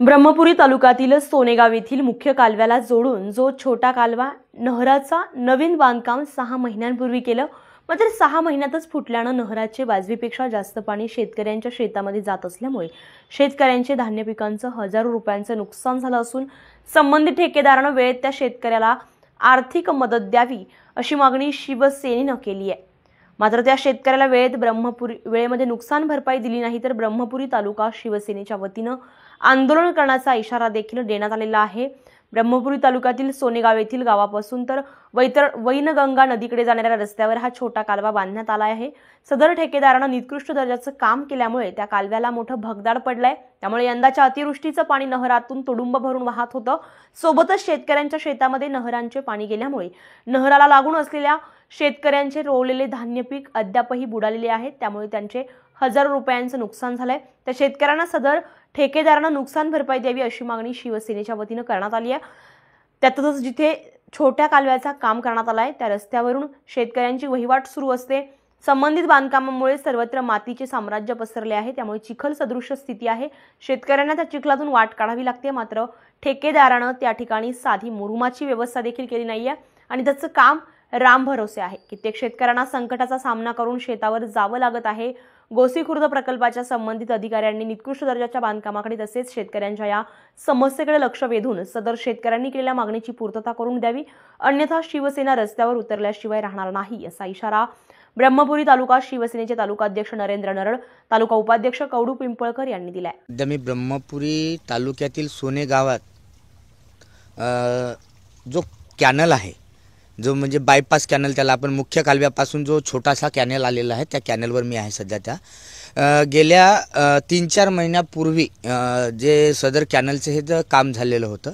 ब्रह्मपुरी तालुक्यातील सोनेगाव येथील मुख्य कालव्याला जोडून जो छोटा कालवा नहराचा नवीन बांधकाम 6 महिन्यांपूर्वी केलं, मात्र 6 महिन्यातच फुटल्यानं नहराचे वाजवीपेक्षा जास्त पाणी शेतकऱ्यांच्या शेतामध्ये जात असल्यामुळे शेतकऱ्यांचे धान्य पिकांचं हजारो रुपयांचं नुकसान झालं असून संबंधित ठेकेदारानं वेळेत त्या शेतकऱ्याला आर्थिक मदत द्यावी अशी मागणी शिवसेनेनं केली आहे। मात्र त्या शेतकऱ्याला वेळेमध्ये नुकसान भरपाई दिली नाही तर ब्रह्मपुरी तालुका शिवसेनेच्या वतीनं आंदोलन करण्याचा इशारा देखील देण्यात आलेला आहे। ब्रह्मपुरी तालुक्यातील सोनेगाव येथील गावापासून तर वैनगंगा नदीकडे जाणाऱ्या रस्त्यावर हा छोटा कालवा बांधण्यात आला आहे। सदर ठेकेदारानं निकृष्ट दर्जाचं काम केल्यामुळे त्या कालव्याला मोठं भगदाड पडलंय। त्यामुळे यंदाच्या अतिवृष्टीचं पाणी नहरातून तुडुंब भरून वाहत होतं। सोबतच शेतकऱ्यांच्या शेतामध्ये नहरांचे पाणी गेल्यामुळे नहराला लागून असलेल्या शेतकऱ्यांचे रोवलेले धान्य पीक अद्यापही बुडालेले आहेत। त्यामुळे त्यांचे हजारो रुपयांचं नुकसान झालंय। त्या शेतकऱ्यांना सदर ठेकेदारानं नुकसान भरपाई द्यावी अशी मागणी शिवसेनेच्या वतीनं करण्यात आली आहे। त्यातच जिथे छोट्या कालव्याचं काम करण्यात आलंय त्या रस्त्यावरून शेतकऱ्यांची वहिवाट सुरू असते। संबंधित बांधकामामुळे सर्वत्र मातीचे साम्राज्य पसरले आहे। त्यामुळे चिखल सदृश स्थिती आहे। शेतकऱ्यांना त्या चिखलातून वाट काढावी लागते। मात्र ठेकेदारानं त्या ठिकाणी साधी मुरुमाची व्यवस्था देखील केली नाहीये आणि त्याचं काम राम भरोसे आहे। कित्येक शेतकऱ्यांना संकटाचा सामना करून शेतावर जावं लागत आहे। गोसी खुर्द प्रकल्पाच्या संबंधित अधिकाऱ्यांनी निकृष्ट दर्जाच्या बांधकामाकडे तसेच शेतकऱ्यांच्या या समस्येकडे लक्ष वेधून सदर शेतकऱ्यांनी केलेल्या मागणीची पूर्तता करून द्यावी, अन्यथा शिवसेना रस्त्यावर उतरल्याशिवाय राहणार नाही असा इशारा ब्रह्मपुरी तालुका शिवसेनेचे तालुकाध्यक्ष नरेंद्र नरड, तालुका उपाध्यक्ष कवडू पिंपळकर यांनी दिलाय। सध्या मी ब्रह्मपुरी तालुक्यातील सोने गावात जो कॅनल आहे, जो म्हणजे बायपास कॅनल त्याला आपण मुख्य कालव्यापासून जो छोटासा कॅनल आलेला आहे त्या कॅनलवर मी आहे सध्या। त्या गेल्या 3-4 महिन्यापूर्वी जे सदर कॅनलचं हे काम झालेलं होतं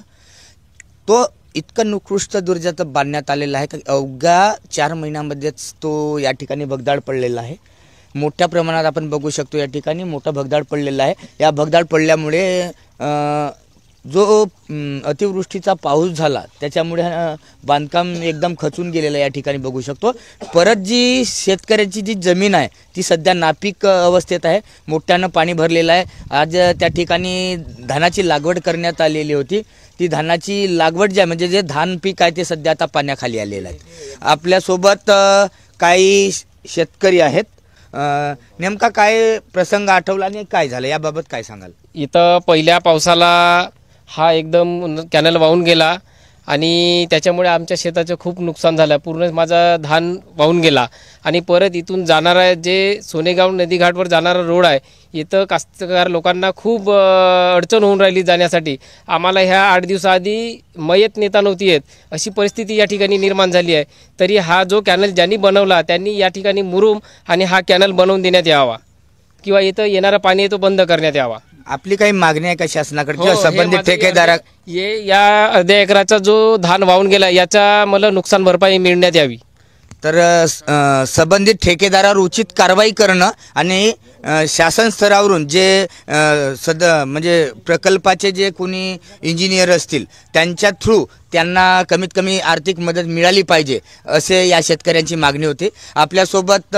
तो इतकं निकृष्ट दर्जात बांधण्यात आलेला आहे की अवघ्या 4 महिन्यामध्येच तो या ठिकाणी भगदाड पडलेला आहे। मोठ्या प्रमाणात आपण बघू शकतो या ठिकाणी मोठा भगदाड पडलेला आहे। या भगदाड पडल्यामुळे जो अतिवृष्टीचा पाऊस झाला त्याच्यामुळे बांधकाम एकदम खचून गेलेलं आहे या ठिकाणी बघू शकतो। परत जी शेतकऱ्याची जी जमीन आहे ती सध्या नापीक अवस्थेत आहे, मोठ्यानं पाणी भरलेलं आहे। आज त्या ठिकाणी धानाची लागवड करण्यात आलेली होती, ती धानाची लागवड जी आहे म्हणजे जे धान पीक आहे ते सध्या आता पाण्याखाली आलेलं आहे। आपल्यासोबत काही शेतकरी आहेत, नेमका काय प्रसंग आठवला आणि काय झालं याबाबत काय सांगाल? इथं पहिल्या पावसाला हा एकदम कॅनल वाहून गेला आणि त्याच्यामुळे आमच्या शेताचं खूप नुकसान झालं। पूर्ण माझा धान वाहून गेला आणि परत इथून जाणारा जे सोनेगाव नदीघाटवर जाणारा रोड आहे इथं कास्तकार लोकांना खूप अडचण होऊन राहिली जाण्यासाठी। आम्हाला ह्या 8 दिवसाआधी मयत नेता नव्हती येत अशी परिस्थिती या ठिकाणी निर्माण झाली आहे। तरी हा जो कॅनल ज्यांनी बनवला त्यांनी या ठिकाणी मुरुम आणि हा कॅनल बनवून देण्यात यावा किंवा इथं येणारं पाणी तो बंद करण्यात यावा। आपली काही मागणी आहे का शासनाकडे संबंधित ठेकेदाराक? या अर्ध्या एकराचा जो धान वाहून गेला याचा मला नुकसान भरपाई मिळण्यात यावी। तर संबंधित ठेकेदारावर उचित कारवाई करणं आणि शासन स्तरावरून जे म्हणजे प्रकल्पाचे जे कोणी इंजिनियर असतील त्यांच्या थ्रू त्यांना कमीत कमी आर्थिक मदत मिळाली पाहिजे असे या शेतकऱ्यांची मागणी होती। आपल्यासोबत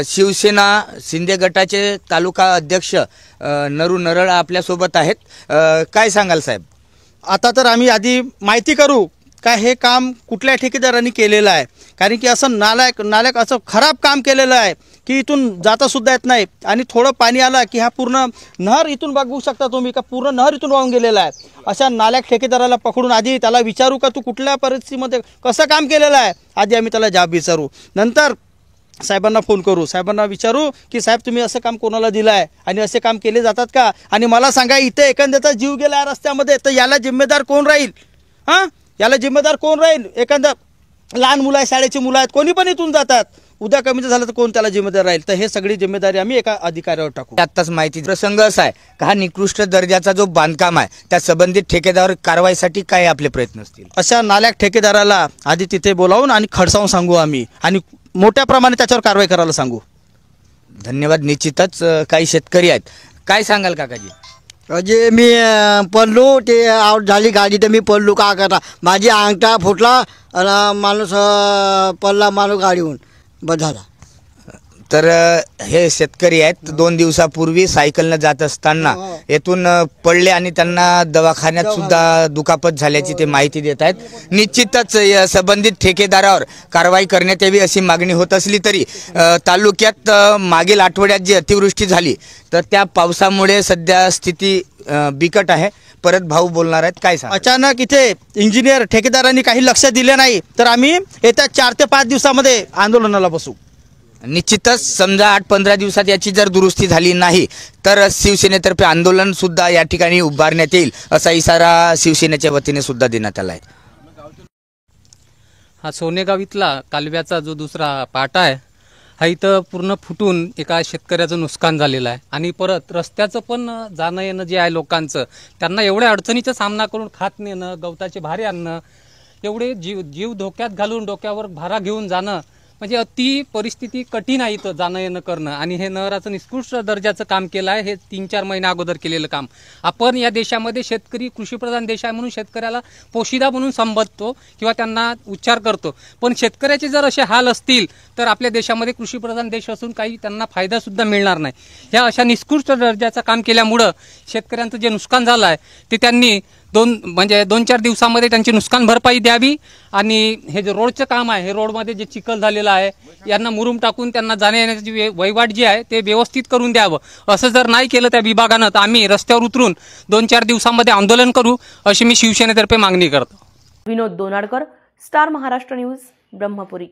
शिवसेना शिंदे गटाचे तालुका अध्यक्ष नरड आपल्यासोबत आहेत। काय सांगाल साहेब? आता तर आम्ही आधी माहिती करू काय हे काम कुठल्या ठेकेदारांनी केलेलं आहे, कारण की असं नालायक असं खराब काम केलेलं आहे की इथून जाता सुद्धा येत नाही आणि थोडं पाणी आलं की हा पूर्ण नहर इथून बघू शकता तुम्ही का पूर्ण नहर इथून वाहून गेलेला आहे। अशा नालायक ठेकेदाराला पकडून आधी त्याला विचारू का तू कुठल्या परिस्थितीमध्ये कसं काम केलेलं आहे, आधी आम्ही त्याला जाब विचारू, नंतर साहेबांना फोन करू, साहेबांना विचारू की साहेब तुम्ही असं काम कोणाला दिलं आहे आणि असे काम केले जातात का, आणि मला सांगा इथे एखाद्याचा जीव गेला आहे रस्त्यामध्ये तर याला जिम्मेदार कोण राहील? हां, याला जिम्मेदार कोण राहील? एखादा लहान मुलं आहे, शाळेची मुलं आहेत, कोणी पण इथून जातात, उद्या कमी झालं तर कोण त्याला जिम्मेदार राहील? तर हे सगळी जिम्मेदारी आम्ही एका अधिकाऱ्यावर टाकू। आत्ताच माहिती प्रसंग असा आहे का हा निकृष्ट दर्जाचा जो बांधकाम आहे त्या संबंधित ठेकेदार कारवाईसाठी काय आपले प्रयत्न असतील? अशा नालायक ठेकेदाराला आधी तिथे बोलावून आणि खडसावून सांगू आम्ही आणि मोठ्या प्रमाणात त्याच्यावर कारवाई करायला सांगू। धन्यवाद। निश्चितच काही शेतकरी आहेत, काय सांगाल काकाजी? अजे मी पडलो, ते आउट झाली गाडी तर मी पडलो, का करता माझी अंगठा फुटला आणि माणूस पडला, माणूस गाडीहून बस झाला। तर हे शेतकरी आहेत 2 दिवसापूर्वी सायकलनं जात असताना येथून पडले आणि त्यांना दवाखान्यात सुद्धा दुखापत झाल्याची ते माहिती देत आहेत। निश्चितच या संबंधित ठेकेदारावर कारवाई करण्यात यावी अशी मागणी होत असली तरी तालुक्यात मागील आठवड्यात जी अतिवृष्टी झाली तर त्या पावसामुळे सध्या स्थिती बिकट आहे। परत भाऊ बोलणार आहेत, काय सांग? अचानक इथे इंजिनियर ठेकेदारांनी काही लक्ष दिले नाही तर आम्ही येत्या 4 ते 5 दिवसामध्ये आंदोलनाला बसू। निश्चितच समजा 8-15 दिवसात याची जर दुरुस्ती झाली नाही तर शिवसेनेतर्फे आंदोलन सुद्धा या ठिकाणी उभारण्यात येईल असा इशारा शिवसेनेच्या वतीने सुद्धा देण्यात आला आहे। हा सोनेगाव इथला कालव्याचा जो दुसरा पाटा आहे हा इथं पूर्ण फुटून एका शेतकऱ्याचं नुकसान झालेलं आहे आणि परत रस्त्याचं पण जाणं येणं जे आहे लोकांचं त्यांना एवढ्या अडचणीचा सामना करून खात नेणं, गवताचे भारे आणणं, एवढे जीव धोक्यात घालून डोक्यावर भारा घेऊन जाणं म्हणजे अति परिस्थिती कठीण आहे इथं जाणं येणं करणं। आणि हे नहराचं निकृष्ट दर्जाचं काम केलं आहे, हे 3-4 महिन्या अगोदर केलेलं काम। आपण या देशामध्ये शेतकरी कृषीप्रधान देश आहे म्हणून शेतकऱ्याला पोशिदा म्हणून संबोधतो किंवा त्यांना उच्चार करतो, पण शेतकऱ्याचे जर असे हाल असतील तर आपल्या देशामध्ये कृषीप्रधान देश असून काही त्यांना फायदा सुद्धा मिळणार नाही। ह्या अशा निकृष्ट दर्जाचं काम केल्यामुळं शेतकऱ्यांचं जे नुकसान झालं आहे ते त्यांनी 2-4 दिवसामध्ये त्यांची नुकसान भरपाई द्यावी आणि हे जे रोडचं काम आहे हे रोडमध्ये जे चिखल झालेलं आहे यांना मुरुम टाकून त्यांना जाण्या येण्याची वहिवाट जी आहे ते व्यवस्थित करून द्यावं। असं जर नाही केलं त्या विभागानं तर आम्ही रस्त्यावर उतरून 2-4 दिवसांमध्ये आंदोलन करू अशी मी शिवसेनेतर्फे मागणी करतो। विनोद दोनाडकर, स्टार महाराष्ट्र न्यूज, ब्रह्मपुरी।